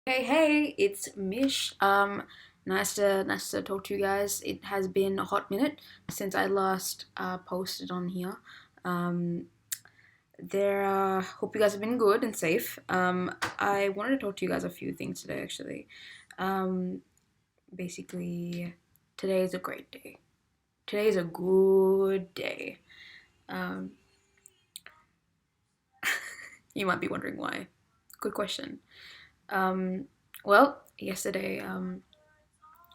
Hey, it's Mish. Nice to talk to you guys. It has been a hot minute since I last posted on here. Um, hope you guys have been good and safe. I wanted to talk to you guys a few things today, actually. Um, Basically, today is a great day. Today is a good day. Um, you might be wondering why. Good question. Um, well, yesterday,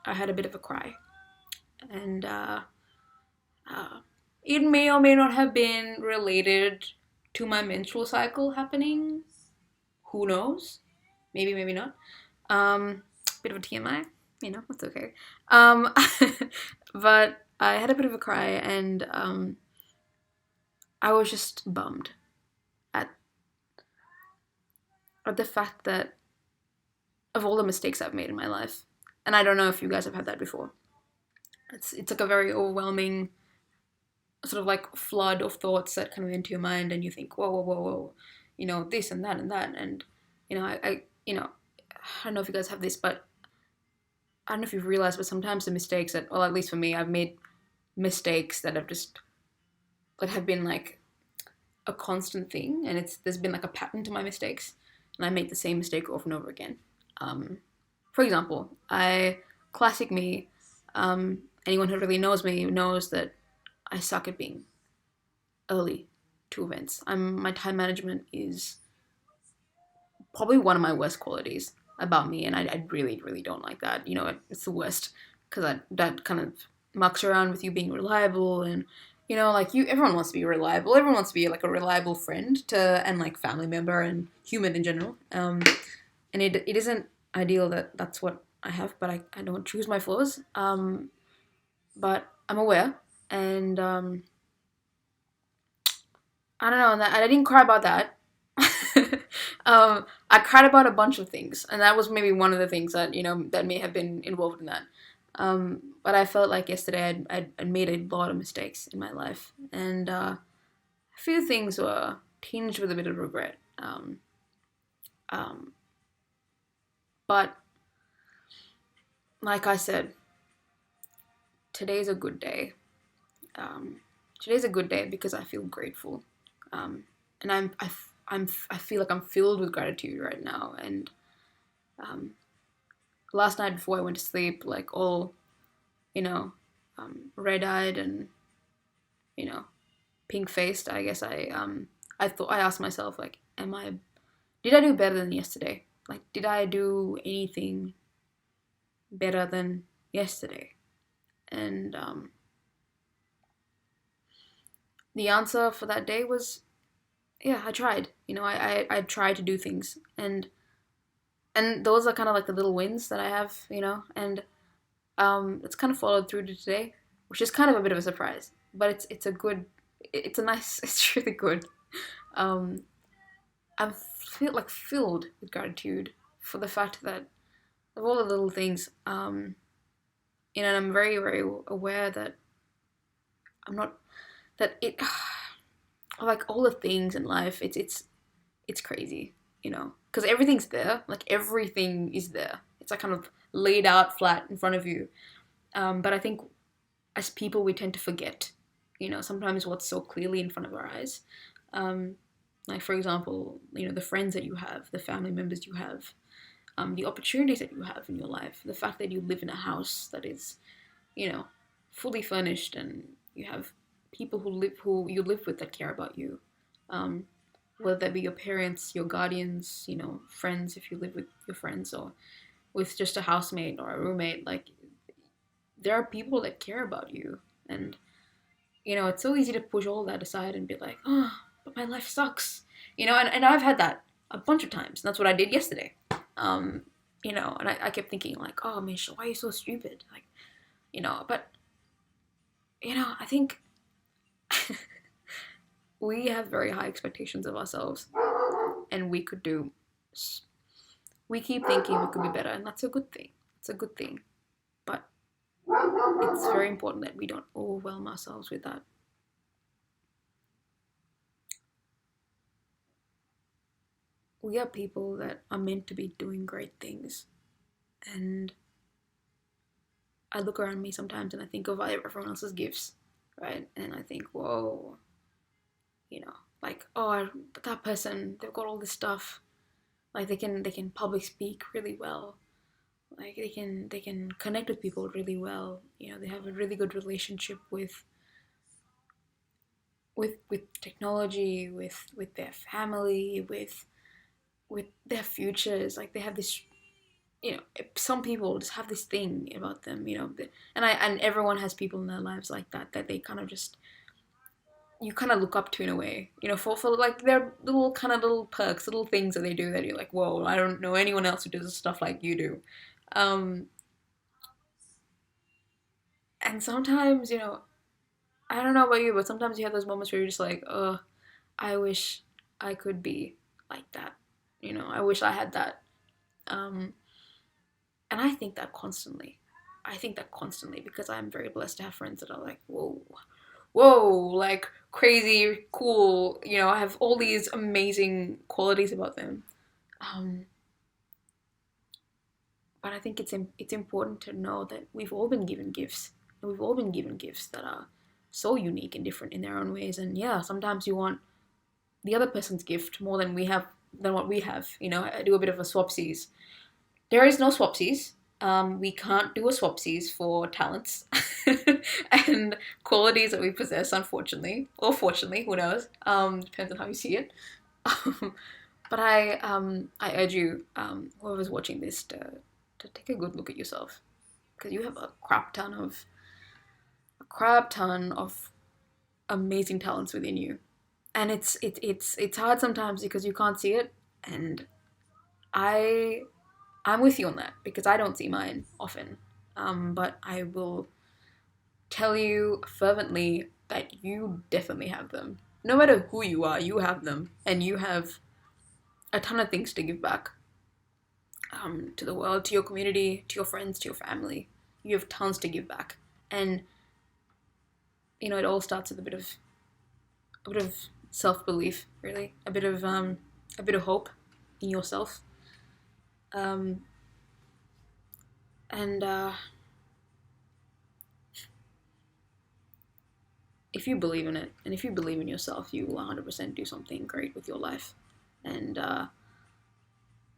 I had a bit of a cry, and Uh, it may or may not have been related to my menstrual cycle happening. Who knows? Maybe, maybe not. Bit of a TMI, it's okay. Um, but I had a bit of a cry, and I was just bummed at the fact that of all the mistakes I've made in my life, and I don't know if you guys have had that before. It's like a very overwhelming sort of like flood of thoughts that come into your mind, and you think, whoa, whoa, whoa, whoa, this and that, and I don't know if you guys have this, but I don't know if you've realized, but sometimes the mistakes that, well, at least for me, I've made mistakes that have been like a constant thing, and there's been like a pattern to my mistakes, and I make the same mistake over and over again. Um, for example, classic me. Anyone who really knows me knows that I suck at being early to events. My time management is probably one of my worst qualities about me, and I really, really don't like that. It's the worst because that kind of mucks around with you being reliable, and like everyone wants to be reliable. Everyone wants to be like a reliable friend and like family member and human in general. And it isn't ideal that that's what I have, but I don't choose my flaws. But I'm aware, and I don't know. I didn't cry about that. I cried about a bunch of things, and that was maybe one of the things that that may have been involved in that. But I felt like yesterday I'd made a lot of mistakes in my life, and a few things were tinged with a bit of regret. Um, but like I said, today's a good day. Um, Today's a good day because I feel grateful, and I feel like I'm filled with gratitude right now, and um, last night before I went to sleep, like all, you know, red eyed and, you know, pink faced, I guess I asked myself, like, did I do better than yesterday? Like, did I do anything better than yesterday? And the answer for that day was, yeah, I tried. I tried to do things, and those are kind of like the little wins that I have, and it's kind of followed through to today, which is kind of a bit of a surprise. But it's a good, it's a nice, it's really good. Um, I'm feel like filled with gratitude for the fact that of all the little things, and I'm very very aware that I'm not that it like all the things in life. It's crazy, because everything's there. Like everything is there. It's like kind of laid out flat in front of you. But I think as people, we tend to forget, sometimes what's so clearly in front of our eyes. Um, like, for example, the friends that you have, the family members you have, the opportunities that you have in your life, the fact that you live in a house that is, you know, fully furnished, and you have people who you live with that care about you. Um, Whether that be your parents, your guardians, friends if you live with your friends, or with just a housemate or a roommate. Like, there are people that care about you, and it's so easy to push all that aside and be like, oh, but my life sucks, and I've had that a bunch of times, and that's what I did yesterday. um and I kept thinking like, oh Misha, why are you so stupid, like, but I think we have very high expectations of ourselves, and we keep thinking we could be better, and that's a good thing. It's a good thing, but it's very important that we don't overwhelm ourselves with that. we are people that are meant to be doing great things. And I look around me sometimes and I think of everyone else's gifts, right? And I think, whoa, you know, like, oh, that person, they've got all this stuff. Like they can public speak really well. Like they can connect with people really well. You know, they have a really good relationship with technology, with their family, with their futures. Like they have this, you know, some people just have this thing about them, you know, and everyone has people in their lives like that they kind of just, you kind of look up to in a way, you know, for like their little kind of little perks, little things that they do that you're like, whoa, I don't know anyone else who does stuff like you do. um and sometimes, you know, I don't know about you, but sometimes you have those moments where you're just like, I wish I could be like that, you know, I wish I had that. um and I think that constantly. I think that constantly because I'm very blessed to have friends that are like, whoa, like crazy, cool. You know, I have all these amazing qualities about them. Um, but I think it's important to know that we've all been given gifts, and we've all been given gifts that are so unique and different in their own ways. And yeah, sometimes you want the other person's gift more than what we have. You know, I do a bit of a swapsies. There is no swapsies. We can't do a swapsies for talents and qualities that we possess, unfortunately, or fortunately, who knows? Depends on how you see it. But I urge you, whoever's watching this, to take a good look at yourself because you have a crap ton of amazing talents within you, and it's hard sometimes because you can't see it, and I I'm with you on that because I don't see mine often. But I will tell you fervently that you definitely have them. No matter who you are, you have them, and you have a ton of things to give back, to the world, to your community, to your friends, to your family. You have tons to give back, and you know it all starts with a bit of self belief, really, a bit of hope in yourself, um, and if you believe in it and if you believe in yourself, you will 100% do something great with your life. And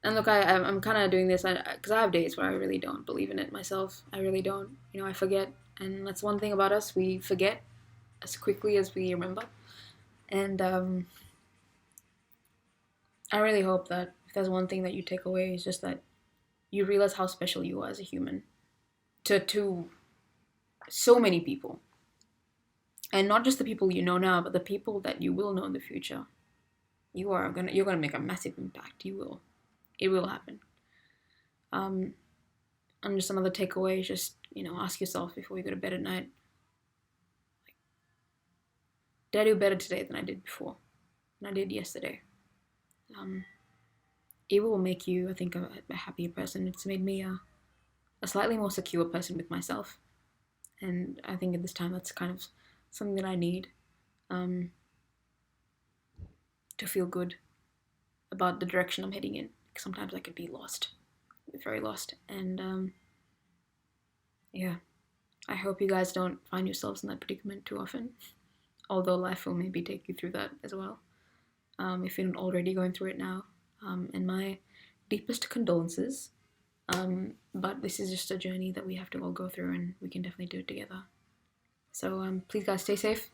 look, I'm kind of doing this because I have days where I really don't believe in it myself. I really don't. You know, I forget, and that's one thing about us. We forget as quickly as we remember. And I really hope that if there's one thing that you take away, is just that you realize how special you are as a human to so many people, and not just the people you know now, but the people that you will know in the future. You're gonna make a massive impact. You will. It will happen. Um, and just another takeaway is just, you know, ask yourself before you go to bed at night, did I do better today than I did before? Than I did yesterday? Um, it will make you, I think, a happier person. It's made me a slightly more secure person with myself. And I think at this time that's kind of something that I need, um, to feel good about the direction I'm heading in. Because sometimes I could be lost, very lost. And yeah, I hope you guys don't find yourselves in that predicament too often. Although life will maybe take you through that as well, if you're not already going through it now. And my deepest condolences. But this is just a journey that we have to all go through, and we can definitely do it together. So please, guys, stay safe.